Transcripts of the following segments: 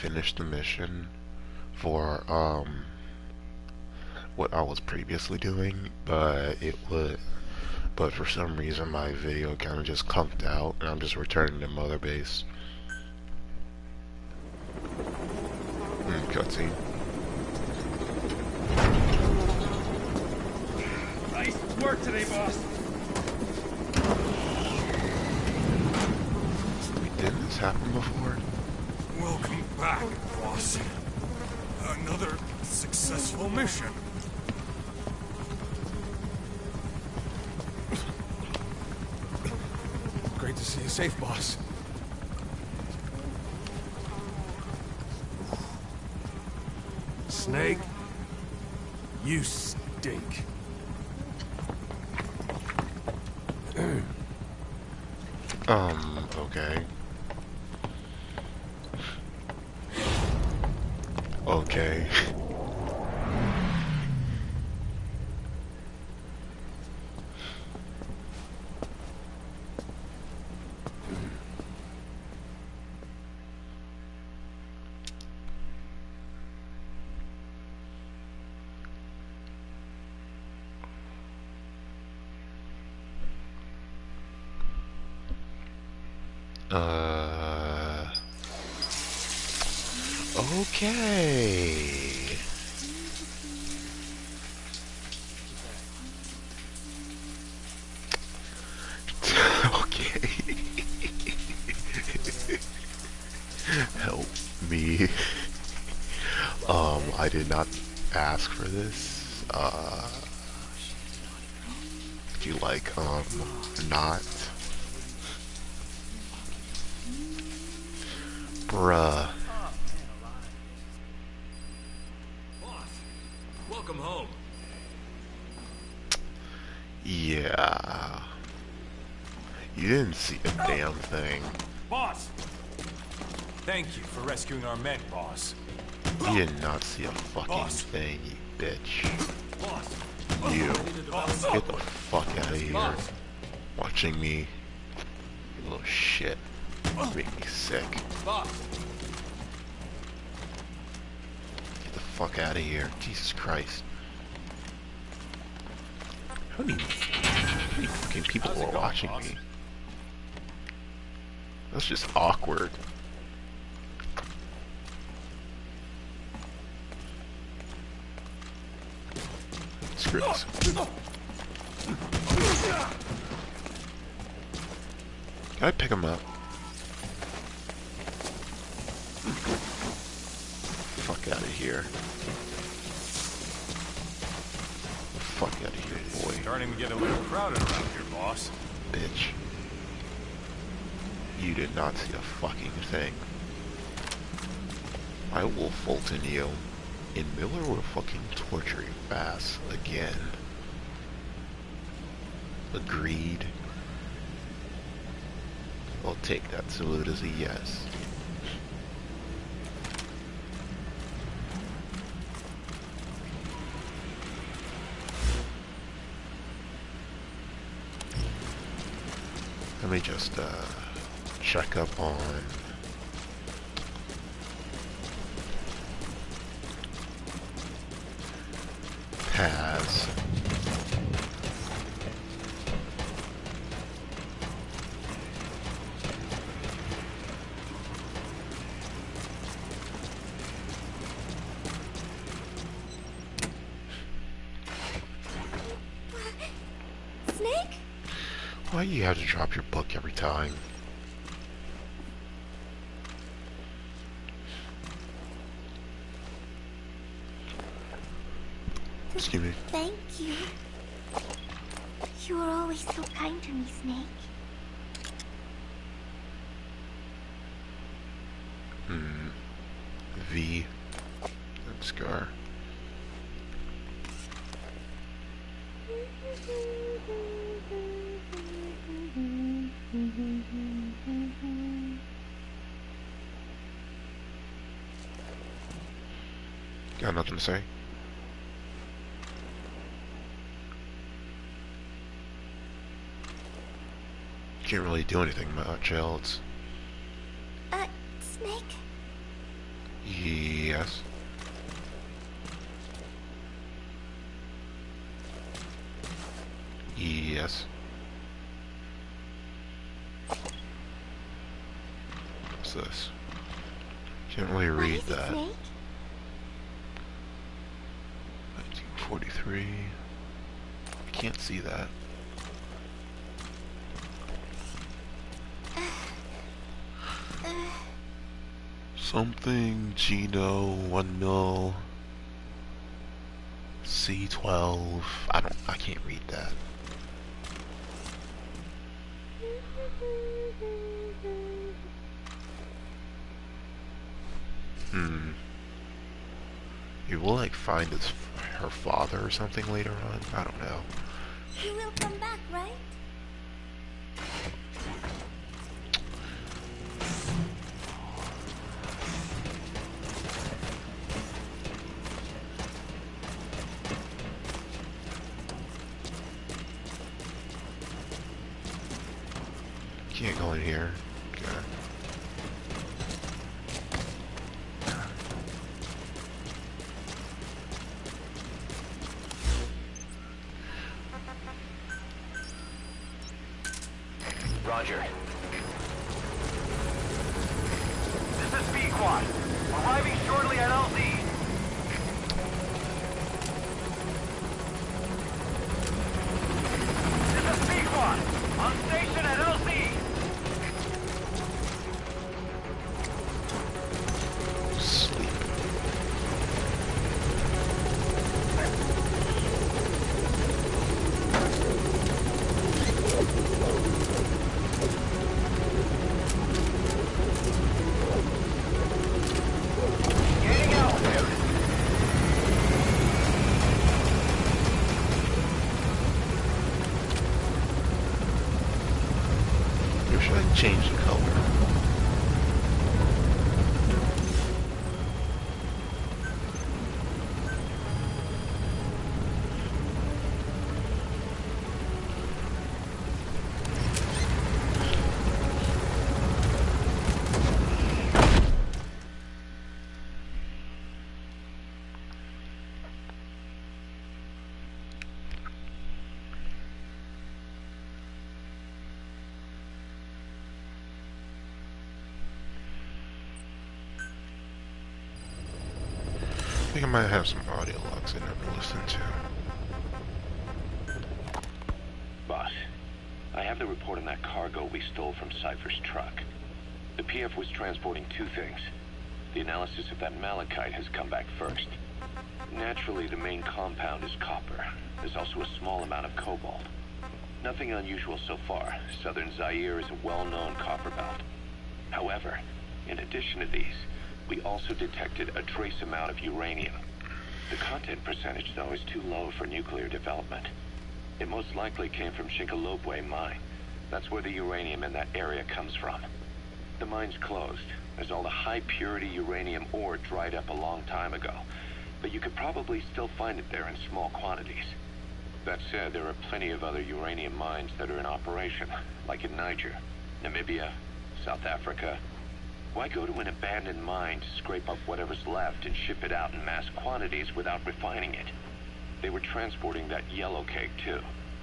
finished the mission for what I was previously doing, but for some reason my video kind of just conked out, and I'm just returning to Mother Base. Cutscene. Nice work today, boss. Wait, didn't this happen before? Welcome back, boss. Another successful mission. Great to see you safe, boss. Snake, you stink. Okay. Okay. Okay. Okay. Help me. I did not ask for this. Could you not? Bruh. Welcome home. Yeah. You didn't see a damn thing. Boss! Thank you for rescuing our men, boss. You did not see a fucking thing, you bitch. Boss! You. Boss! Get the fuck out of here. Boss! Watching me. You little shit. Make me sick. Boss! Get the fuck out of here. Jesus Christ. How many fucking people were watching me? That's just awkward. Screw this. Can I pick him up? Fuck out of here. Fuck out of here, boy. Starting to get a little crowded around here, boss. Bitch. You did not see a fucking thing. I will Fulton you. And Miller will fucking torture your ass again. Agreed. I'll take that salute as a yes. Let me just check up on Paz. Snake? Why do you have to drop your book every time? Excuse me. Thank you. You were always so kind to me, Snake. V. And Scar. Got nothing to say? Can't really do anything much else. Snake? Yes. Yes. What's this? Can't really What read is it, that. Snake? 1943. I can't see that. Something Geno 1 mil C12. I can't read that. You will like find her father or something later on. I don't know. He will come back, right? Can't go in here. Okay. Roger. This is B-Quad. Arriving shortly at LZ. This is B-Quad. On station at LZ. Sleep. Getting out, dude. Or should I change the color? I think I might have some audio logs I never listened to. Boss, I have the report on that cargo we stole from Cypher's truck. The PF was transporting two things. The analysis of that malachite has come back first. Naturally, the main compound is copper. There's also a small amount of cobalt. Nothing unusual so far. Southern Zaire is a well-known copper belt. However, in addition to these, we also detected a trace amount of uranium. The content percentage, though, is too low for nuclear development. It most likely came from Micgelo mine. That's where the uranium in that area comes from. The mine's closed, as all the high-purity uranium ore dried up a long time ago. But you could probably still find it there in small quantities. That said, there are plenty of other uranium mines that are in operation, like in Niger, Namibia, South Africa. Why go to an abandoned mine to scrape up whatever's left and ship it out in mass quantities without refining it? They were transporting that yellow cake too,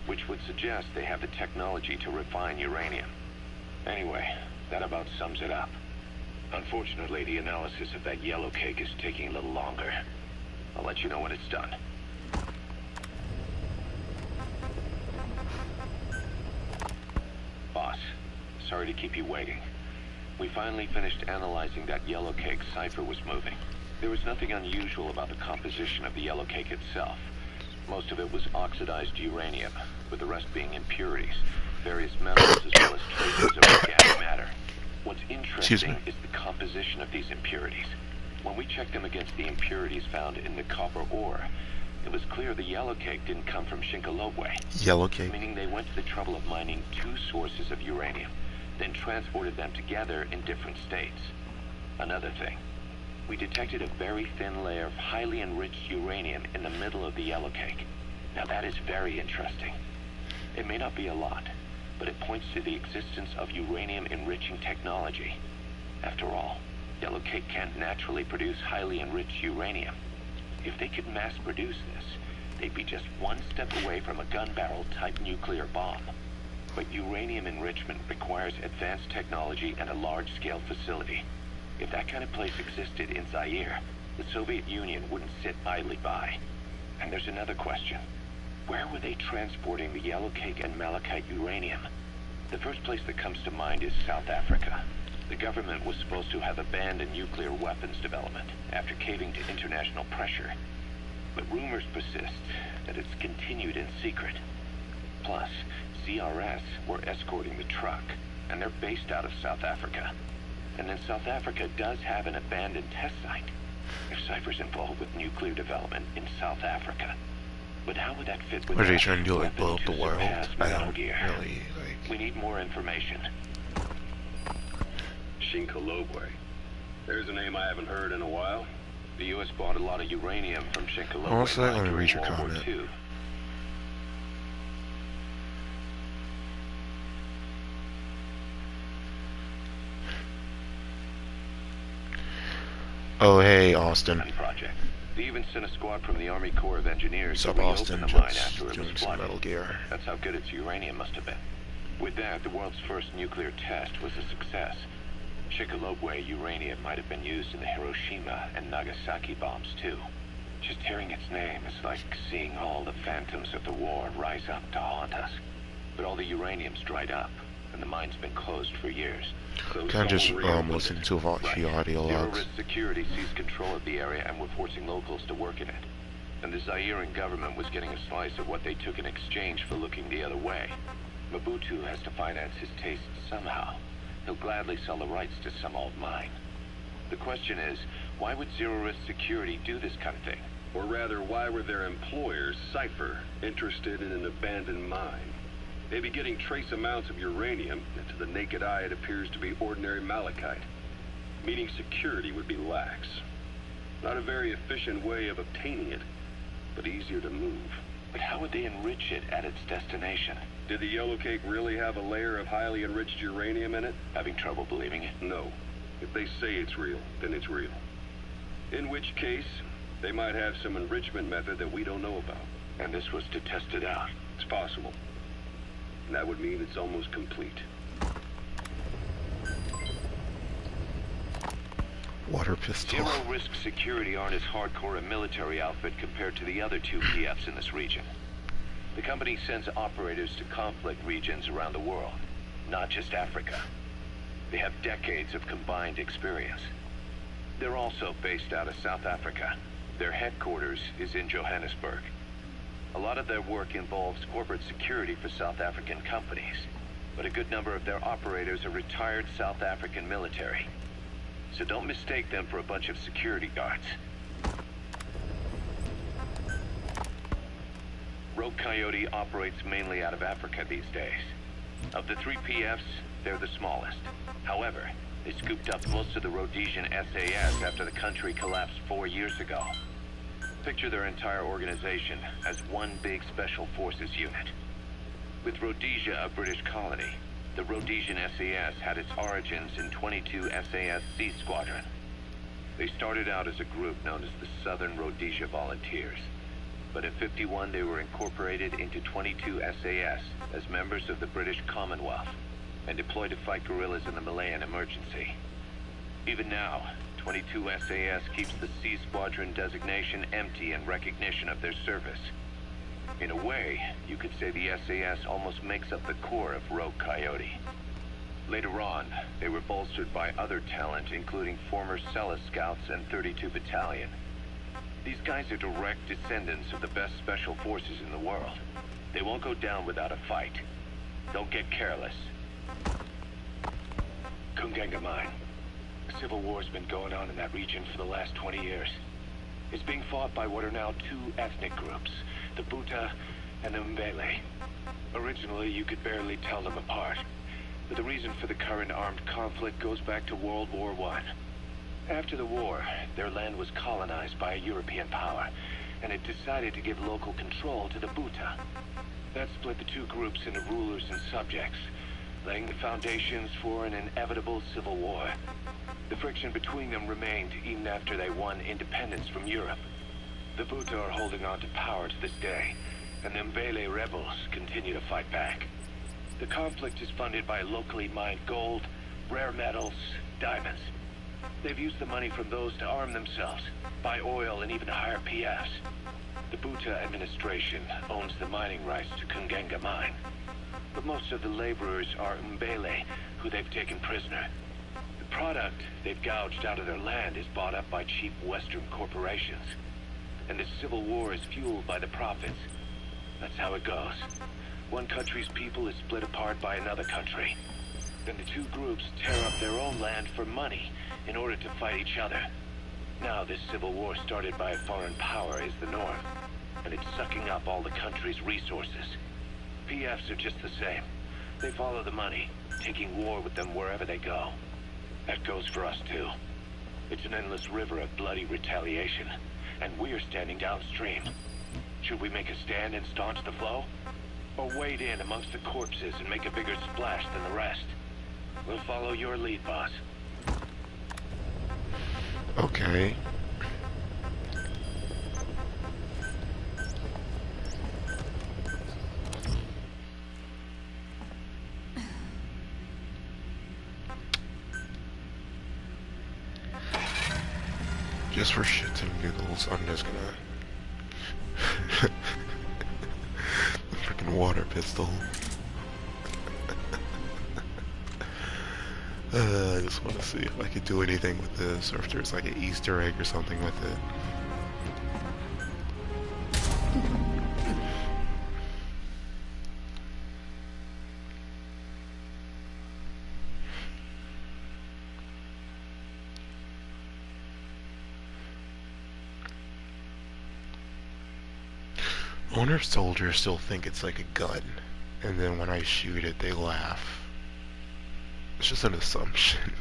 which would suggest they have the technology to refine uranium. Anyway, that about sums it up. Unfortunately, the analysis of that yellow cake is taking a little longer. I'll let you know when it's done. Boss, sorry to keep you waiting. We finally finished analyzing that yellow cake Cypher was moving. There was nothing unusual about the composition of the yellow cake itself. Most of it was oxidized uranium, with the rest being impurities, various metals as well as traces of organic matter. What's interesting is the composition of these impurities. When we checked them against the impurities found in the copper ore, it was clear the yellow cake didn't come from Micgelo. Yellow cake. Meaning they went to the trouble of mining two sources of uranium, then transported them together in different states. Another thing, we detected a very thin layer of highly enriched uranium in the middle of the yellow cake. Now that is very interesting. It may not be a lot, but it points to the existence of uranium enriching technology. After all, Yellowcake can't naturally produce highly enriched uranium. If they could mass produce this, they'd be just one step away from a gun barrel type nuclear bomb. But uranium enrichment requires advanced technology and a large-scale facility. If that kind of place existed in Zaire, the Soviet Union wouldn't sit idly by. And there's another question. Where were they transporting the yellowcake and malachite uranium? The first place that comes to mind is South Africa. The government was supposed to have abandoned nuclear weapons development after caving to international pressure. But rumors persist that it's continued in secret. Plus, CRS were escorting the truck, and they're based out of South Africa. And then South Africa does have an abandoned test site. If Cypher's involved with nuclear development in South Africa. But how would that fit with What are they trying to do, like blow up the world? I don't gear? really, like... We need more information. Shinkolobwe. There's a name I haven't heard in a while. The U.S. bought a lot of uranium from Shinkolobwe Also, let me during read your World War comment. II. Oh, hey, Austin. Project. They even sent a squad from the Army Corps of Engineers What's to up, reopen Austin? the mine Just after it doing was some flooded. Metal Gear. That's how good its uranium must have been. With that, the world's first nuclear test was a success. Shinkolobwe uranium might have been used in the Hiroshima and Nagasaki bombs, too. Just hearing its name is like seeing all the phantoms of the war rise up to haunt us. But all the uranium's dried up, and the mine's been closed for years. So Can I just someone reopened listen it. to a few audio logs? Zero-risk security seized control of the area and were forcing locals to work in it. And the Zairean government was getting a slice of what they took in exchange for looking the other way. Mobutu has to finance his tastes somehow. He'll gladly sell the rights to some old mine. The question is, why would zero-risk security do this kind of thing? Or rather, why were their employers, Cypher, interested in an abandoned mine? They'd be getting trace amounts of uranium, and to the naked eye it appears to be ordinary malachite. Meaning security would be lax. Not a very efficient way of obtaining it, but easier to move. But how would they enrich it at its destination? Did the yellowcake really have a layer of highly enriched uranium in it? Having trouble believing it? No. If they say it's real, then it's real. In which case, they might have some enrichment method that we don't know about. And this was to test it out. It's possible. And that would mean it's almost complete. Water pistol. Zero-risk security aren't as hardcore a military outfit compared to the other two PFs in this region. The company sends operators to conflict regions around the world, not just Africa. They have decades of combined experience. They're also based out of South Africa. Their headquarters is in Johannesburg. A lot of their work involves corporate security for South African companies, but a good number of their operators are retired South African military. So don't mistake them for a bunch of security guards. Rogue Coyote operates mainly out of Africa these days. Of the three PFs, they're the smallest. However, they scooped up most of the Rhodesian SAS after the country collapsed 4 years ago. Picture their entire organization as one big special forces unit. With Rhodesia a British colony, the Rhodesian SAS had its origins in 22 SAS Sea Squadron. They started out as a group known as the Southern Rhodesia Volunteers. But in '51 they were incorporated into 22 SAS as members of the British Commonwealth and deployed to fight guerrillas in the Malayan emergency. Even now, 22 SAS keeps the Sea Squadron designation empty in recognition of their service. In a way, you could say the SAS almost makes up the core of Rogue Coyote. Later on, they were bolstered by other talent, including former Cella Scouts and 32 Battalion. These guys are direct descendants of the best special forces in the world. They won't go down without a fight. Don't get careless. Kunganga Mine. A civil war's been going on in that region for the last 20 years. It's being fought by what are now two ethnic groups, the Buta and the Mbele. Originally, you could barely tell them apart, but the reason for the current armed conflict goes back to World War I. After the war, their land was colonized by a European power, and it decided to give local control to the Buta. That split the two groups into rulers and subjects, laying the foundations for an inevitable civil war. The friction between them remained even after they won independence from Europe. The Buta are holding on to power to this day, and the Micgelo rebels continue to fight back. The conflict is funded by locally mined gold, rare metals, diamonds. They've used the money from those to arm themselves, buy oil, and even hire PFs. The Buta administration owns the mining rights to Kungenga mine. But most of the laborers are Mbele, who they've taken prisoner. The product they've gouged out of their land is bought up by cheap Western corporations. And the civil war is fueled by the profits. That's how it goes. One country's people is split apart by another country. Then the two groups tear up their own land for money in order to fight each other. Now this civil war started by a foreign power is the North, and it's sucking up all the country's resources. PFs are just the same. They follow the money, taking war with them wherever they go. That goes for us too. It's an endless river of bloody retaliation, and we're standing downstream. Should we make a stand and staunch the flow? Or wade in amongst the corpses and make a bigger splash than the rest? We'll follow your lead, boss. Okay. Just for shits and giggles, I'm just gonna the freaking water pistol. I just want to see if I could do anything with this, or if there's like an Easter egg or something with it. I wonder if soldiers still think it's like a gun, and then when I shoot it, they laugh. It's just an assumption.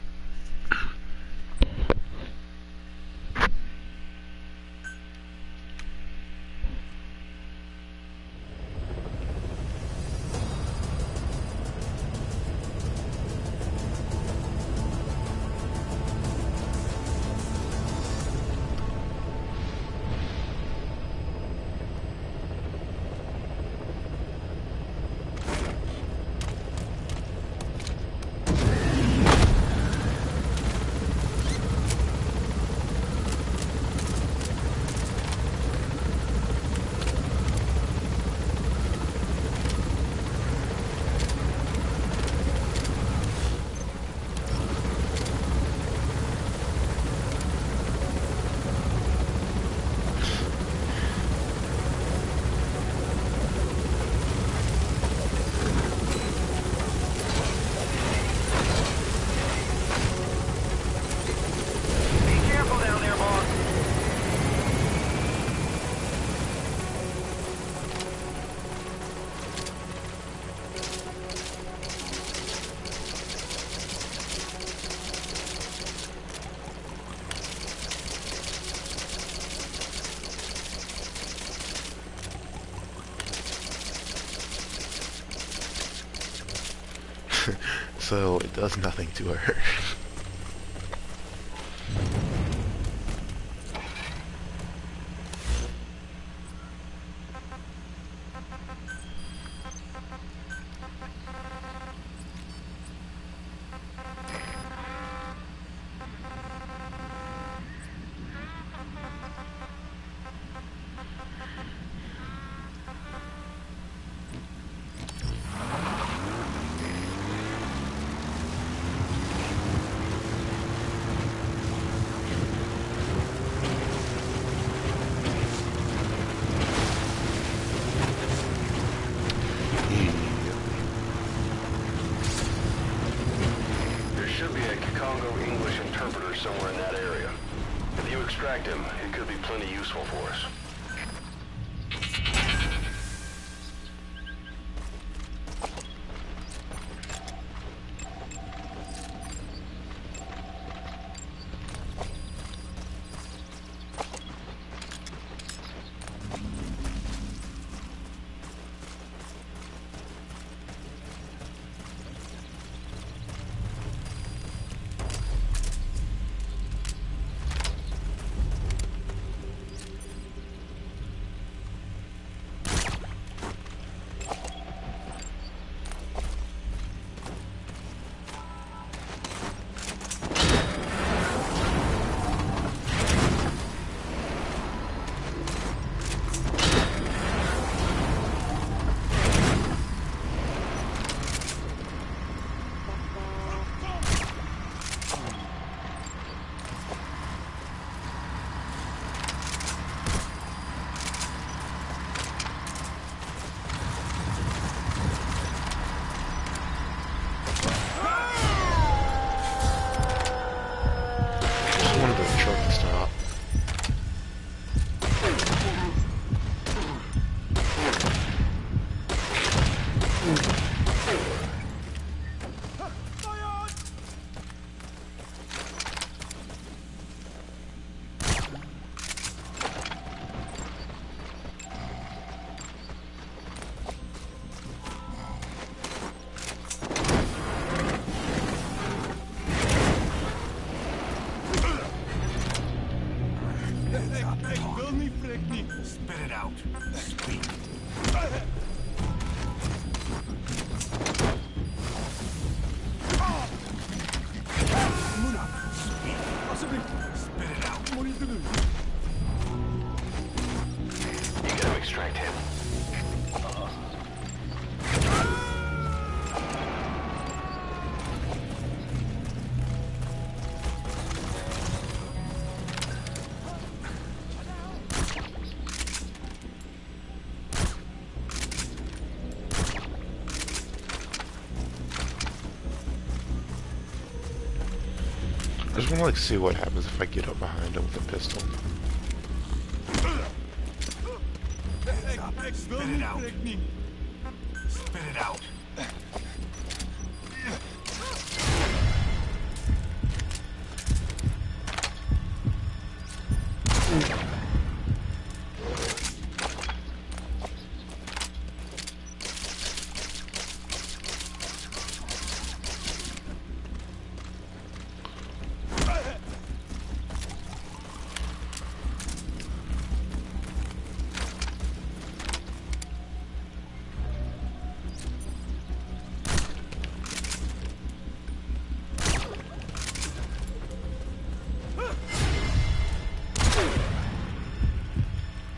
So it does nothing to her. Somewhere in that area. If you extract him, it could be plenty useful for us. Spit it out. Speak. Spit it out. You gotta extract him. I just want to like see what happens if I get up behind him with a pistol. Spit it out. Spit it out.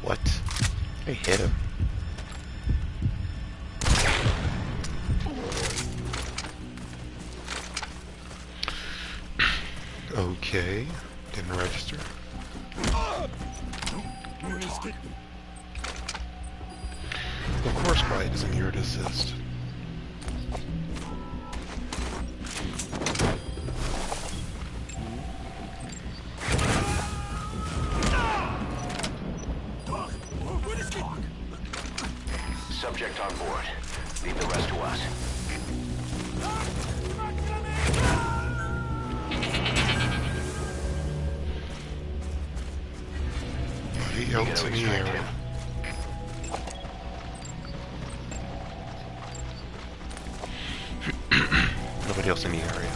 What? I hit him. Okay. Didn't register. Of course Quiet isn't here to assist. Subject on board. Leave the rest to us. Nobody else in the area. Nobody else in the area.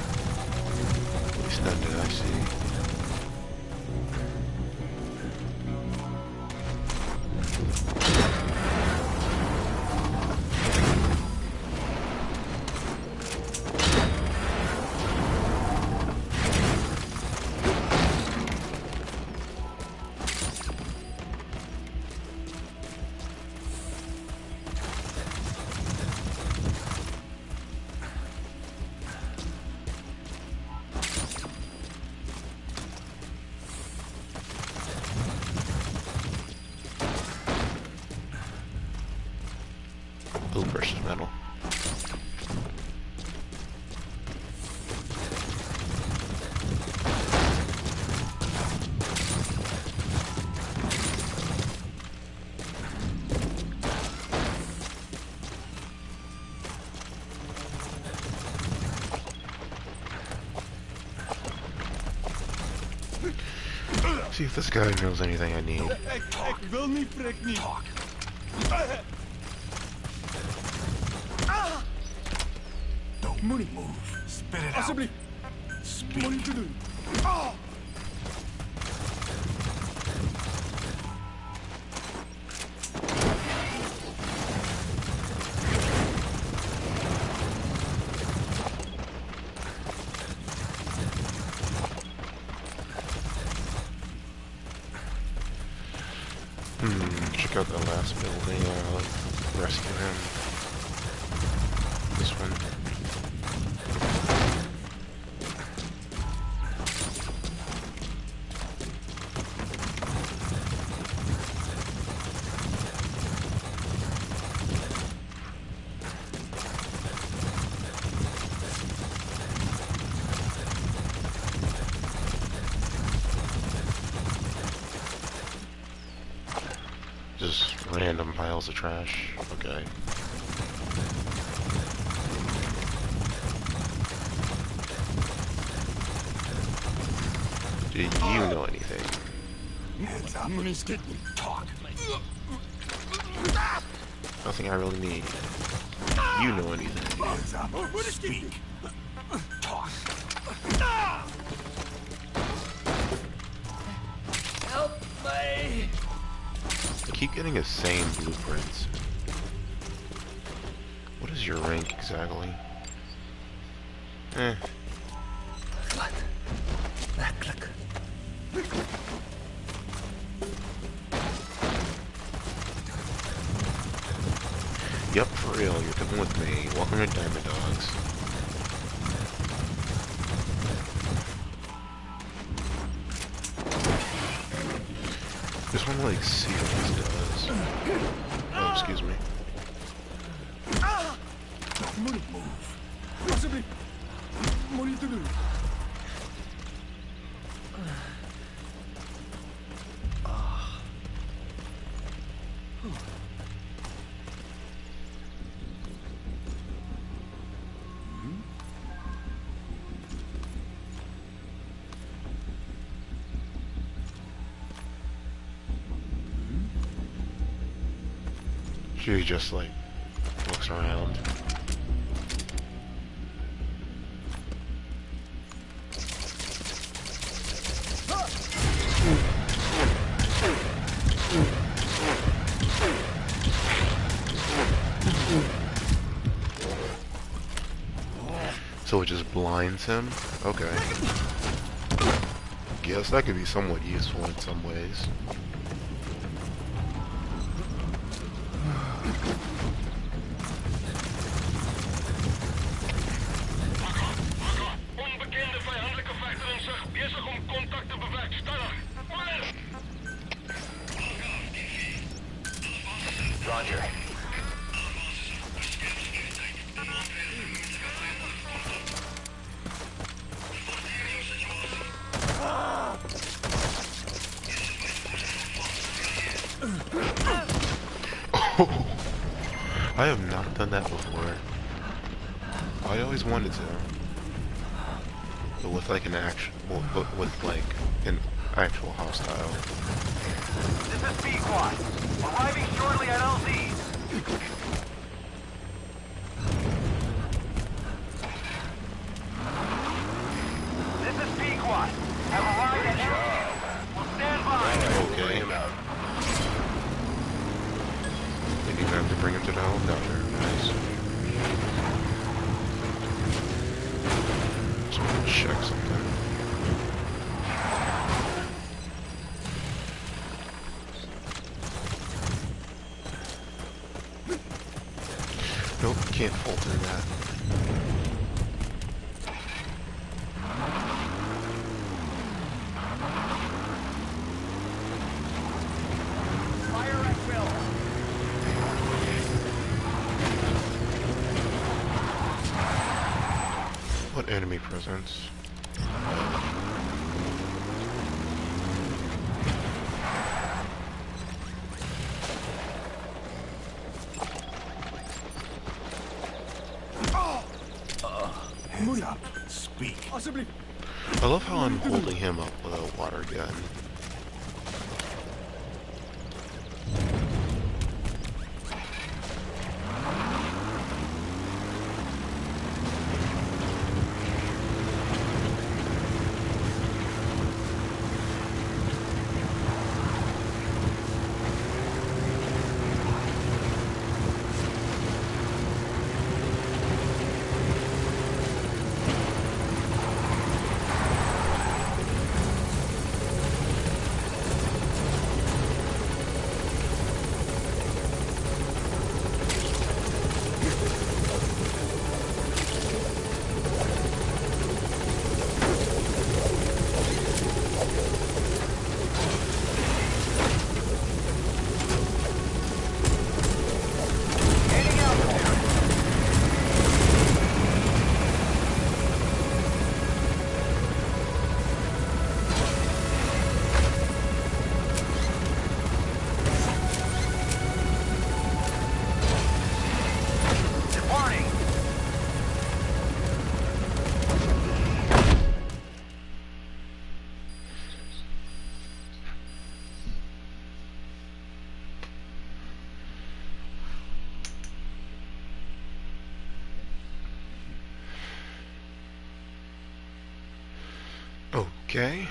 At least none did I see. Blue versus metal. See if this guy knows anything I need. Talk. Talk. Don't move. Spit it out. Speak. Check out that last building, rescue him. This one. Just random piles of trash. Okay. Do you know anything? Hands up. Talk. Nothing I really need. You know anything? Hands up. Speak. Talk. Help my keep getting the same blueprints. What is your rank exactly? Eh. Yep, for real, you're coming with me. Welcome to Diamond Dogs. Just wanna like see what this does. Oh, excuse me. Possibly. What are you doing? She just like looks around. So it just blinds him? Okay. Guess that could be somewhat useful in some ways. Onbekende vijandelijke vechter in zicht, bezig om contact te bewerkstelligen. Roger. I have not done that before. I always wanted to. But with like an with like an actual hostile. This is Pequod. Arriving shortly at LZ. This is Pequod. Have arrived at LZ. We'll stand by. Okay. Didn't even have to bring him to the helicopter. Nice. Just want to check something. Nope, can't falter that. Fire at will. What enemy presence? Hands up. Speak. Possibly. I love how I'm holding him up with a water gun. Okay.